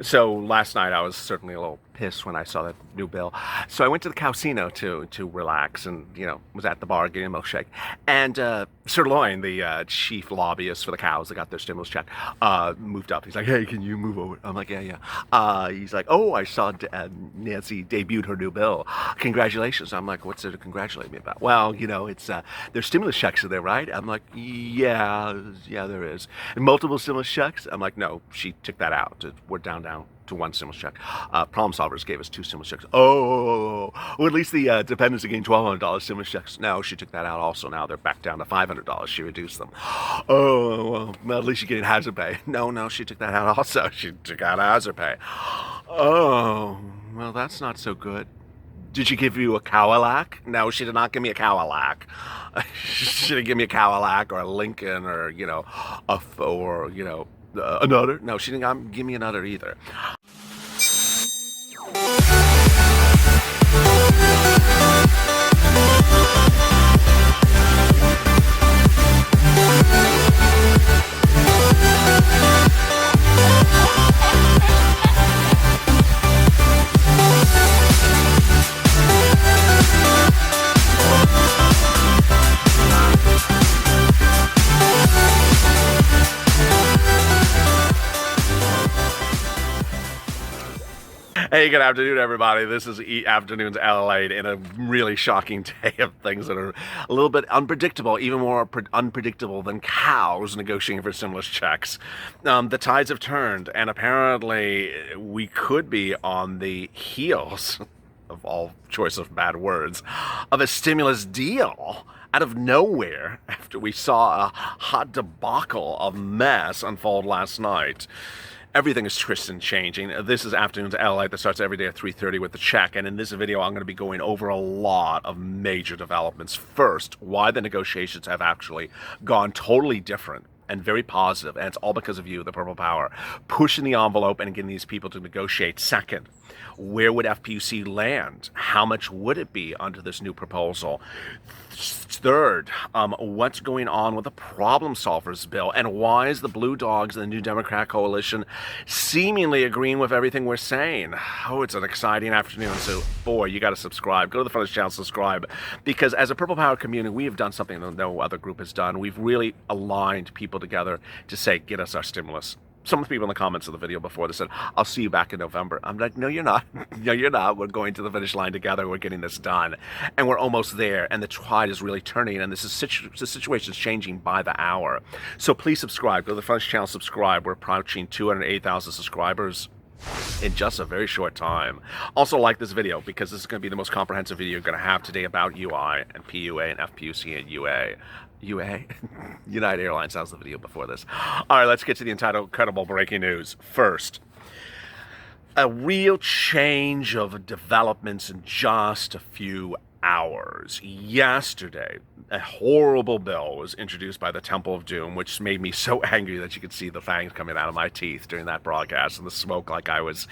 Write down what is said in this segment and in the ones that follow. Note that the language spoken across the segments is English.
So last night I was certainly a little pissed when I saw that new bill. So I went to the COWSINO to relax and, was at the bar getting a milkshake. And SIRLOIN, the chief lobbyist for the cows that got their stimulus check, moved up. He's like, hey, can you move over? I'm like, yeah, yeah. He's like, oh, I saw Nancy debuted her new bill. Congratulations. I'm like, what's there to congratulate me about? Well, it's there's stimulus checks in there, right? I'm like, yeah, there is. And multiple stimulus checks? I'm like, no, she took that out. We're down to one stimulus check. Problem Solvers gave us two stimulus checks. Oh, well, at least the dependents are getting $1,200 stimulus checks. No, she took that out also. Now they're back down to $500. She reduced them. Oh, well, at least you're getting hazard pay. No, she took that out also. She took out hazard pay. Oh, well, that's not so good. Did she give you a Cadillac? No, she did not give me a Cadillac. She didn't give me a Cadillac or a Lincoln or, another. No, she didn't give me another either. Hey, good afternoon, everybody. This is Afternoons LALATE in a really shocking day of things that are a little bit unpredictable, even more unpredictable than cows negotiating for stimulus checks. The tides have turned, and apparently we could be on the heels of all choice of bad words of a stimulus deal out of nowhere after we saw a hot debacle of mess unfold last night. Everything is twisted and changing. This is Afternoons LA that starts every day at 3:30 with the check. And in this video, I'm going to be going over a lot of major developments. First, why the negotiations have actually gone totally different and very positive. And it's all because of you, the Purple Power, pushing the envelope and getting these people to negotiate. Second, where would FPUC land? How much would it be under this new proposal? Third, what's going on with the Problem Solvers bill, and why is the Blue Dogs and the New Democrat Coalition seemingly agreeing with everything we're saying? Oh, it's an exciting afternoon, so boy, you got to subscribe. Go to the front of the channel, subscribe, because as a Purple Power community, we have done something that no other group has done. We've really aligned people together to say, get us our stimulus. Some of the people in the comments of the video before, they said, I'll see you back in November. I'm like, no, you're not. No, you're not. We're going to the finish line together. We're getting this done. And we're almost there. And the tide is really turning. And the situation is changing by the hour. So please subscribe. Go to the front channel, subscribe. We're approaching 208,000 subscribers in just a very short time. Also like this video, because this is going to be the most comprehensive video you're going to have today about UI and PUA and FPUC and UA. United Airlines. That was the video before this. All right, let's get to the incredible breaking news. First, a real change of developments in just a few hours. Yesterday, a horrible bill was introduced by the Temple of Doom, which made me so angry that you could see the fangs coming out of my teeth during that broadcast and the smoke like I was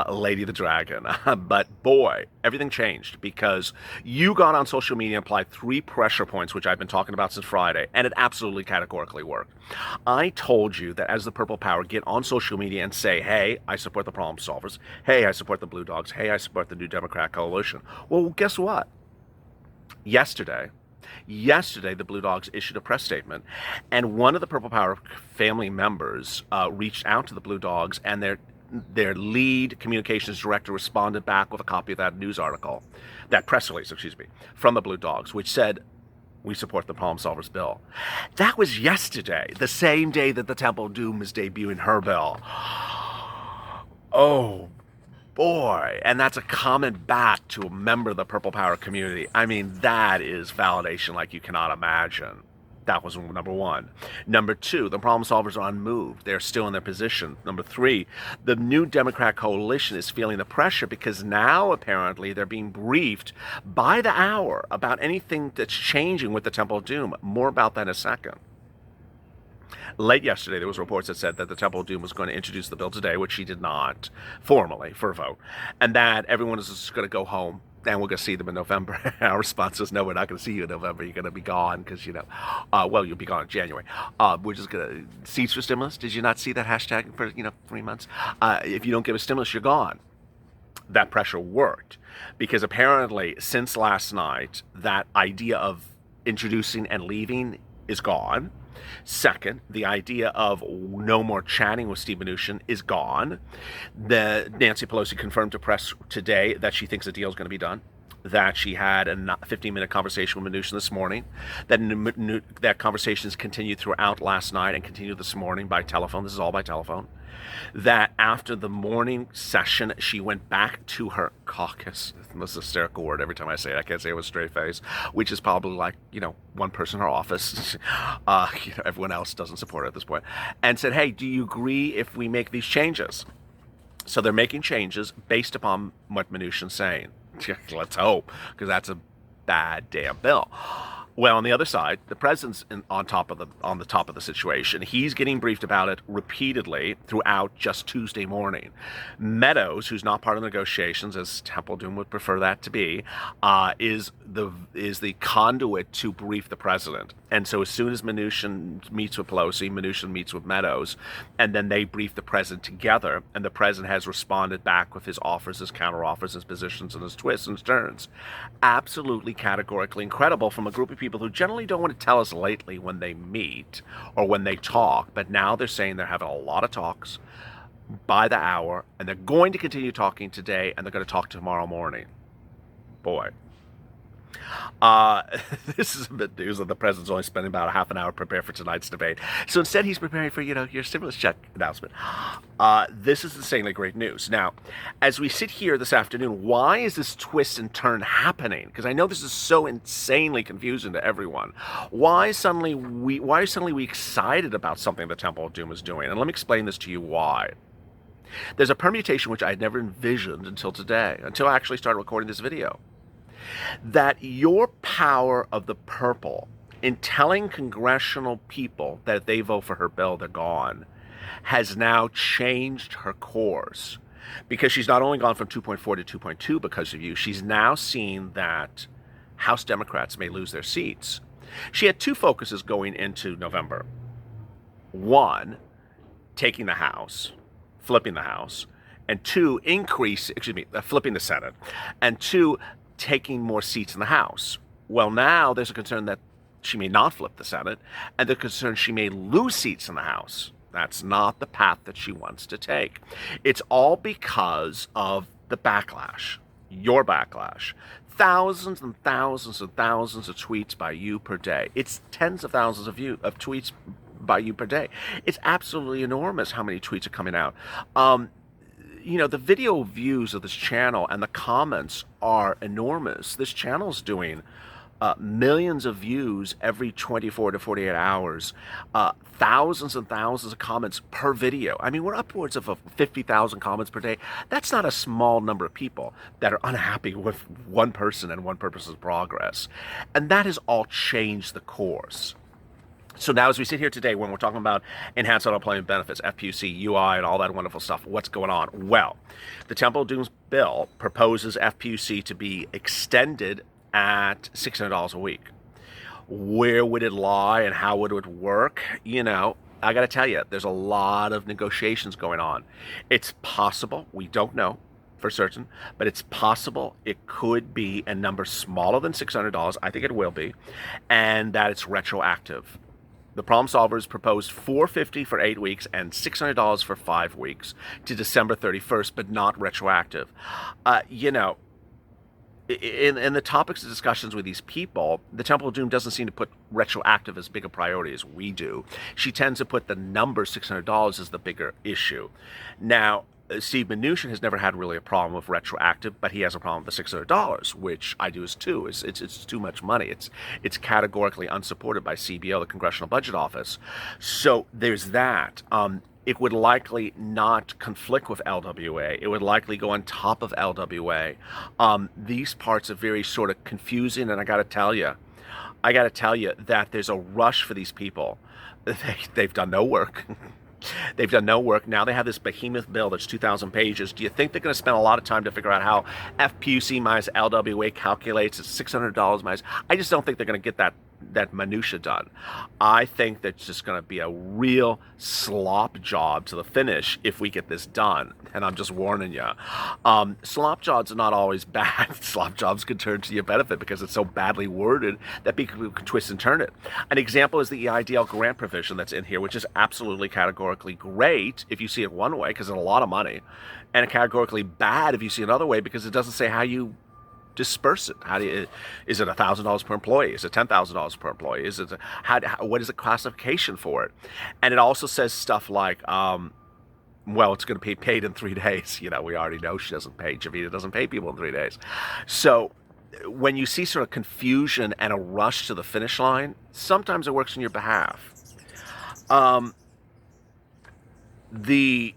Lady the Dragon. But boy, everything changed because you got on social media and applied 3 pressure points, which I've been talking about since Friday, and it absolutely categorically worked. I told you that as the Purple Power, get on social media and say, hey, I support the Problem Solvers. Hey, I support the Blue Dogs. Hey, I support the New Democrat Coalition. Well, guess what? Yesterday, the Blue Dogs issued a press statement, and one of the Purple Power family members reached out to the Blue Dogs, and their lead communications director responded back with a copy of that news article, that press release, from the Blue Dogs, which said, we support the Problem Solvers bill. That was yesterday, the same day that the Temple of Doom is debuting her bill. Oh, boy, and that's a comment back to a member of the Purple Power community. I mean, that is validation like you cannot imagine. That was number 1. Number 2, the Problem Solvers are unmoved. They're still in their position. Number 3, the New Democrat Coalition is feeling the pressure because now apparently they're being briefed by the hour about anything that's changing with the Temple of Doom. More about that in a second. Late yesterday, there was reports that said that the Temple of Doom was going to introduce the bill today, which she did not, formally, for a vote, and that everyone is just going to go home. and we're going to see them in November. Our response is, no, we're not going to see you in November. You're going to be gone because, well, you'll be gone in January. We're just going to, seats for stimulus. Did you not see that hashtag for, 3 months? If you don't give a stimulus, you're gone. That pressure worked because apparently since last night, that idea of introducing and leaving is gone. Second, the idea of no more chatting with Steve Mnuchin is gone. Nancy Pelosi confirmed to press today that she thinks the deal is going to be done, that she had a 15-minute conversation with Mnuchin this morning, that conversations continued throughout last night and continued this morning by telephone. This is all by telephone. That after the morning session, she went back to her caucus. It's the most hysterical word every time I say it. I can't say it with a straight face, which is probably like, one person in her office. Everyone else doesn't support her at this point. And said, hey, do you agree if we make these changes? So they're making changes based upon what Mnuchin's saying. Let's hope, because that's a bad damn bill. Well, on the other side, the president's on the top of the situation. He's getting briefed about it repeatedly throughout just Tuesday morning. Meadows, who's not part of the negotiations, as Temple Doom would prefer that to be, is the conduit to brief the president. And so as soon as Mnuchin meets with Pelosi, Mnuchin meets with Meadows, and then they brief the president together, and the president has responded back with his offers, his counteroffers, his positions, and his twists and turns. Absolutely categorically incredible from a group of people who generally don't want to tell us lately when they meet or when they talk, but now they're saying they're having a lot of talks by the hour, and they're going to continue talking today, and they're going to talk tomorrow morning. Boy. This is a bit news that the president's only spending about a half an hour to prepare for tonight's debate. So instead, he's preparing for, your stimulus check announcement. This is insanely great news. Now, as we sit here this afternoon, why is this twist and turn happening? Because I know this is so insanely confusing to everyone. Why are suddenly we excited about something the Temple of Doom is doing? And let me explain this to you why. There's a permutation which I had never envisioned until today, until I actually started recording this video. That your power of the purple in telling congressional people that if they vote for her bill, they're gone, has now changed her course. Because she's not only gone from 2.4 to 2.2 because of you, she's now seen that House Democrats may lose their seats. She had two focuses going into November. One, taking the House, flipping the House, and two, flipping the Senate, and two, taking more seats in the House. Well, now there's a concern that she may not flip the Senate, and the concern she may lose seats in the House. That's not the path that she wants to take. It's all because of the backlash, your backlash. Thousands and thousands and thousands of tweets by you per day. It's tens of thousands of tweets by you per day. It's absolutely enormous how many tweets are coming out. The video views of this channel and the comments are enormous. This channel's doing millions of views every 24 to 48 hours, thousands and thousands of comments per video. I mean, we're upwards of 50,000 comments per day. That's not a small number of people that are unhappy with one person and one person's progress. And that has all changed the course. So now as we sit here today, when we're talking about enhanced unemployment benefits, FPUC, UI, and all that wonderful stuff, what's going on? Well, the Temple of Doom's bill proposes FPUC to be extended at $600 a week. Where would it lie and how would it work? I got to tell you, there's a lot of negotiations going on. It's possible, we don't know for certain, but it's possible it could be a number smaller than $600. I think it will be, and that it's retroactive. The problem solvers proposed $450 for 8 weeks and $600 for 5 weeks to December 31st, but not retroactive. In the topics of discussions with these people, the Temple of Doom doesn't seem to put retroactive as big a priority as we do. She tends to put the number $600 as the bigger issue. Now, Steve Mnuchin has never had really a problem with retroactive, but he has a problem with the $600, which I do as too. It's too much money. It's categorically unsupported by CBO, the Congressional Budget Office. So there's that. It would likely not conflict with LWA. It would likely go on top of LWA. These parts are very sort of confusing, and I got to tell you that there's a rush for these people. They've done no work. They've done no work. Now they have this behemoth bill that's 2,000 pages. Do you think they're going to spend a lot of time to figure out how FPUC minus LWA calculates it's $600 minus? I just don't think they're going to get that minutia done. I think that's just going to be a real slop job to the finish if we get this done. And I'm just warning you. Slop jobs are not always bad. Slop jobs can turn to your benefit because it's so badly worded that people can twist and turn it. An example is the EIDL grant provision that's in here, which is absolutely categorically great if you see it one way because it's a lot of money, and categorically bad if you see it another way because it doesn't say how you disperse it. Is it $1,000 per employee? Is it $10,000 per employee? Is it what is the classification for it? And it also says stuff like, well, it's going to be paid in 3 days. We already know she doesn't pay. Javita doesn't pay people in 3 days. So when you see sort of confusion and a rush to the finish line, sometimes it works in your behalf. The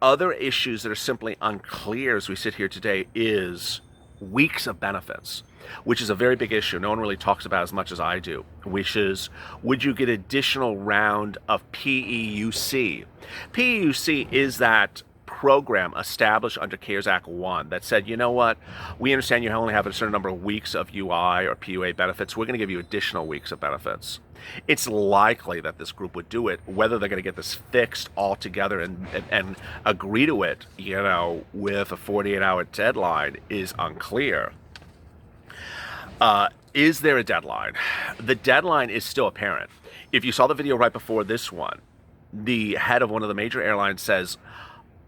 other issues that are simply unclear as we sit here today is weeks of benefits, which is a very big issue. No one really talks about as much as I do, which is, would you get additional round of PEUC? PEUC is that program established under CARES Act 1 that said, you know what, we understand you only have a certain number of weeks of UI or PUA benefits. We're going to give you additional weeks of benefits. It's likely that this group would do it. Whether they're going to get this fixed altogether and agree to it, with a 48-hour deadline is unclear. Is there a deadline? The deadline is still apparent. If you saw the video right before this one, the head of one of the major airlines says,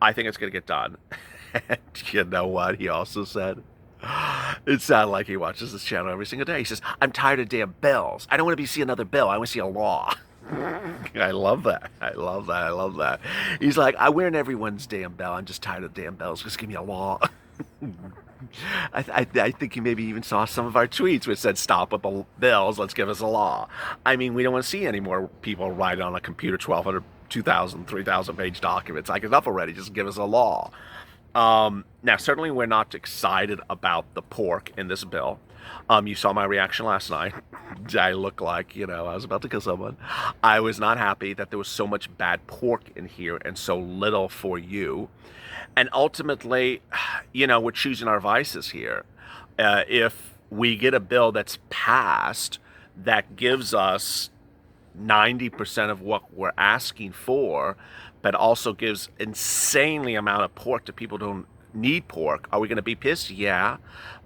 I think it's going to get done. And you know what he also said? It sounded like he watches this channel every single day. He says, I'm tired of damn bills. I don't want to see another bill. I want to see a law. I love that. I love that. I love that. He's like, I wear everyone's damn bell. I'm just tired of damn bells. Just give me a law. I think you maybe even saw some of our tweets which said, stop with the bills. Let's give us a law. I mean, we don't want to see any more people writing on a computer 1,200, 2,000, 3,000 page documents. Like, enough already. Just give us a law. Now, certainly we're not excited about the pork in this bill. You saw my reaction last night. I looked like, I was about to kill someone. I was not happy that there was so much bad pork in here and so little for you. And ultimately, we're choosing our vices here. If we get a bill that's passed that gives us 90% of what we're asking for, but also gives insanely amount of pork to people who don't need pork, are we going to be pissed? Yeah.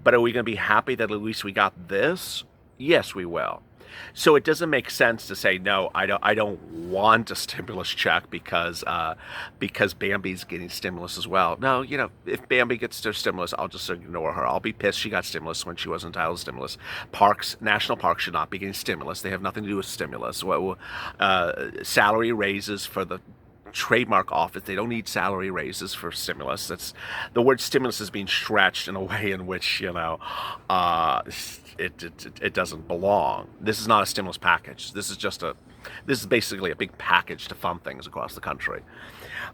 But are we going to be happy that at least we got this? Yes, we will. So it doesn't make sense to say, no, I don't want a stimulus check because Bambi's getting stimulus as well. No, if Bambi gets their stimulus, I'll just ignore her. I'll be pissed she got stimulus when she wasn't entitled to stimulus. National parks should not be getting stimulus. They have nothing to do with stimulus. Salary raises for the trademark office, they don't need salary raises for stimulus. That's the word stimulus is being stretched in a way in which it doesn't belong. This is not a stimulus package. This is basically a big package to fund things across the country.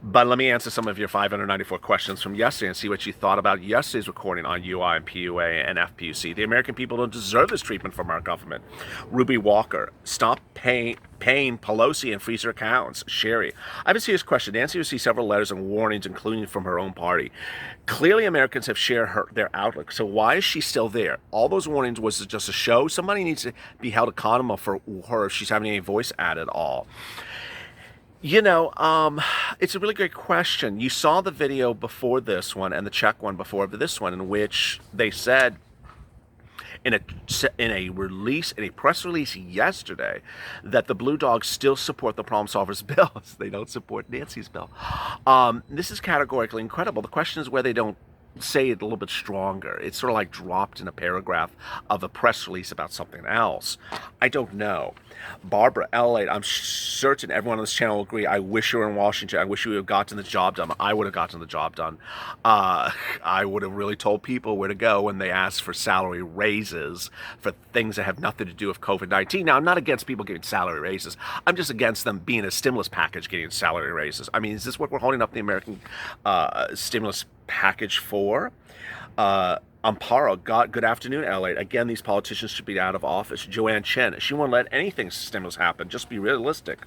But let me answer some of your 594 questions from yesterday and see what you thought about yesterday's recording on UI and PUA and FPUC. The American people don't deserve this treatment from our government. Ruby Walker, stop paying Pelosi and freeze her accounts. Sherry, I have a serious question. Nancy received several letters and warnings, including from her own party. Clearly, Americans have shared their outlook. So why is she still there? All those warnings was just a show. Somebody needs to be held accountable for her if she's having any voice at all. It's a really great question. You saw the video before this one and the Czech one before this one, in which they said in a press release yesterday that the Blue Dogs still support the Problem Solvers bills. They don't support Nancy's bill. This is categorically incredible. The question is where they don't say it a little bit stronger. It's sort of like dropped in a paragraph of a press release about something else. I don't know. Barbara, LALATE, I'm certain everyone on this channel will agree. I wish you were in Washington. I wish you would have gotten the job done. I would have gotten the job done. I would have really told people where to go when they asked for salary raises for things that have nothing to do with COVID-19. Now, I'm not against people getting salary raises. I'm just against them being a stimulus package getting salary raises. I mean, is this what we're holding up the American stimulus package for? Amparo, good afternoon, LA. Again, these politicians should be out of office. Joanne Chen, she won't let anything stimulus happen. Just be realistic.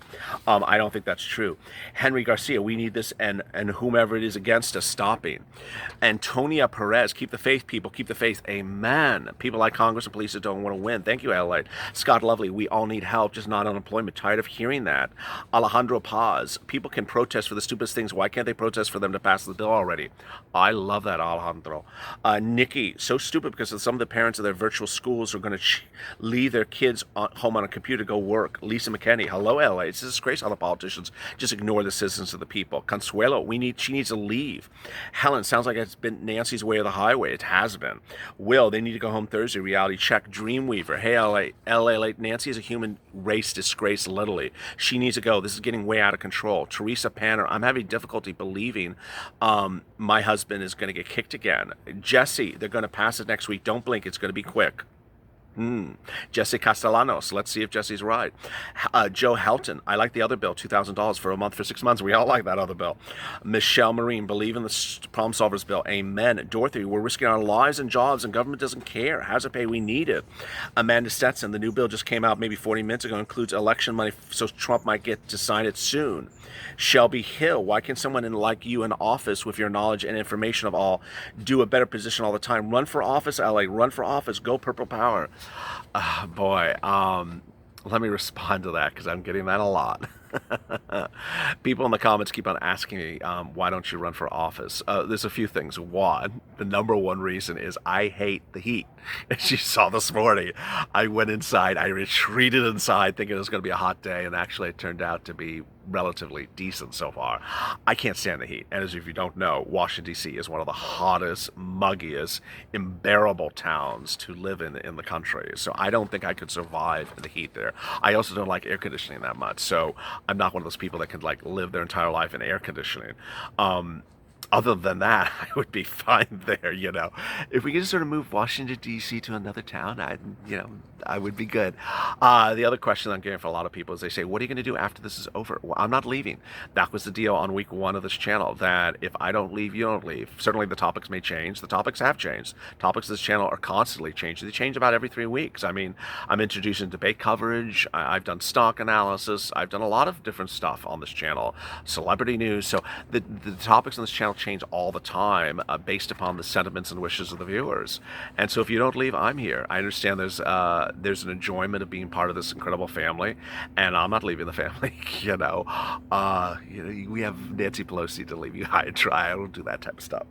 I don't think that's true. Henry Garcia, we need this, and whomever it is against us stopping. Antonia Perez, keep the faith, people, keep the faith. Amen. People like Congress and police that don't want to win. Thank you, LA. Scott Lovely, we all need help, just not unemployment. Tired of hearing that. Alejandro Paz, people can protest for the stupidest things. Why can't they protest for them to pass the bill already? I love that, Alejandro. Nikki, so stupid because of some of the parents of their virtual schools are going to leave their kids home on a computer to go work. Lisa McKenney, hello, LA. It's a disgrace how the politicians just ignore the citizens of the people. Consuelo, she needs to leave. Helen, sounds like it's been Nancy's way or the highway. It has been. Will, they need to go home Thursday. Reality check. Dreamweaver, hey, LA late. Nancy is a human race disgrace, literally. She needs to go. This is getting way out of control. Teresa Panner, I'm having difficulty believing my husband is going to get kicked again. Jesse, they're going to pass it next week. Don't blink. It's going to be quick. Jesse Castellanos, let's see if Jesse's right. Joe Helton, I like the other bill, $2,000 for a month for 6 months. We all like that other bill. Michelle Marine, believe in the problem solvers bill. Amen. Dorothy, we're risking our lives and jobs and government doesn't care. Hazard pay, we need it. Amanda Stetson, the new bill just came out maybe 40 minutes ago, includes election money so Trump might get to sign it soon. Shelby Hill, why can someone like you in office with your knowledge and information of all do a better position all the time? Run for office, LA. Run for office. Go Purple Power. Boy, let me respond to that because I'm getting that a lot. People in the comments keep on asking me, why don't you run for office? There's a few things. One, the number one reason is I hate the heat. As you saw this morning, I went inside, I retreated inside thinking it was going to be a hot day, and actually it turned out to be relatively decent so far. I can't stand the heat. And as if you don't know, Washington, D.C. is one of the hottest, muggiest, unbearable towns to live in the country. So I don't think I could survive the heat there. I also don't like air conditioning that much. So I'm not one of those people that can like live their entire life in air conditioning. Other than that, I would be fine there, you know. If we could just sort of move Washington, D.C. to another town, I would be good. The other question I'm getting for a lot of people is they say, what are you going to do after this is over? Well, I'm not leaving. That was the deal on week 1 of this channel, that if I don't leave, you don't leave. Certainly the topics may change. The topics have changed. Topics of this channel are constantly changing. They change about every 3 weeks. I mean, I'm introducing debate coverage. I've done stock analysis. I've done a lot of different stuff on this channel. Celebrity news. So the topics on this channel change all the time based upon the sentiments and wishes of the viewers. And so if you don't leave, I'm here. I understand there's an enjoyment of being part of this incredible family, and I'm not leaving the family. We have Nancy Pelosi to leave you high and dry. I don't do that type of stuff.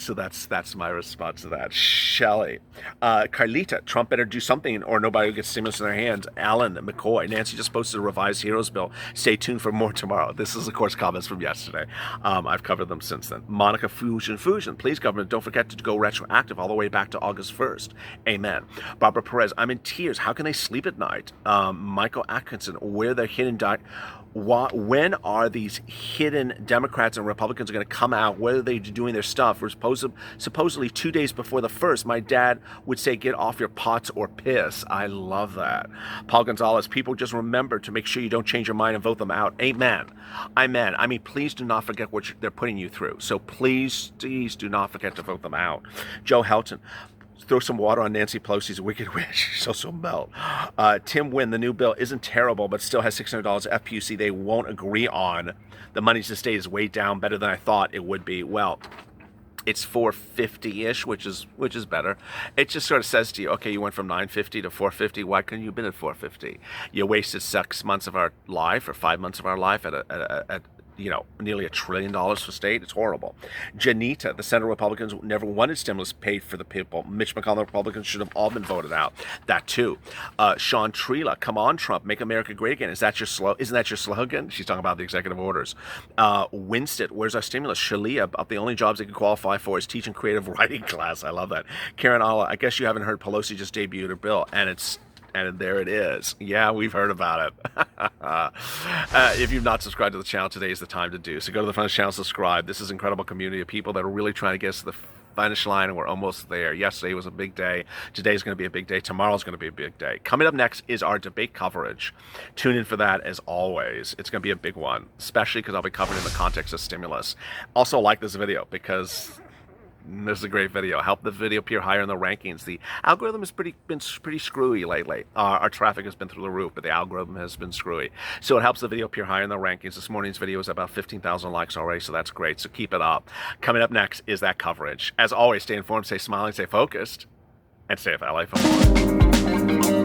So that's my response to that. Shelley, Carlita, Trump better do something or nobody will get stimulus in their hands. Alan McCoy, Nancy just posted a revised heroes bill. Stay tuned for more tomorrow. This is of course comments from yesterday. I've covered them since then. Monica Fusion, please government, don't forget to go retroactive all the way back to August 1st. Amen. Barbara Perez, I'm in tears. How can they sleep at night? Michael Atkinson, where the hidden when are these hidden Democrats and Republicans going to come out? Where are they doing their stuff? We're supposedly 2 days before the 1st, my dad would say, get off your pots or piss. I love that. Paul Gonzalez, people just remember to make sure you don't change your mind and vote them out. Amen. Amen. I mean, please do not forget what they're putting you through. So please do not forget to vote them out. Joe Helton, throw some water on Nancy Pelosi's wicked wish. She'll melt. Tim Wynn, the new bill isn't terrible, but still has $600 FPUC they won't agree on. The money to state is way down, better than I thought it would be. Well, it's 450-ish, which is better. It just sort of says to you, okay, you went from 950 to 450. Why couldn't you have been at 450? You wasted 6 months of our life or 5 months of our life at nearly $1 trillion for state. It's horrible. Janita, the Senate Republicans never wanted stimulus paid for the people. Mitch McConnell, the Republicans should have all been voted out. That too. Sean Trela, come on, Trump, make America great again. Isn't that your slogan? She's talking about the executive orders. Winstead, where's our stimulus? Shalia, the only jobs they can qualify for is teaching creative writing class. I love that. Karen Alla, I guess you haven't heard Pelosi just debuted her bill, and there it is. Yeah, we've heard about it. If you've not subscribed to the channel, today is the time to do. So go to the front of the channel, subscribe. This is an incredible community of people that are really trying to get us to the finish line, and we're almost there. Yesterday was a big day. Today's going to be a big day. Tomorrow's going to be a big day. Coming up next is our debate coverage. Tune in for that as always. It's going to be a big one, especially because I'll be covering in the context of stimulus. Also like this video because This is a great video. Help the video appear higher in the rankings. The algorithm has been pretty screwy lately. Our traffic has been through the roof, but the algorithm has been screwy. So it helps the video appear higher in the rankings. This morning's video is about 15,000 likes already, so that's great. So keep it up. Coming up next is that coverage. As always, stay informed, stay smiling, stay focused, and stay with LA for more.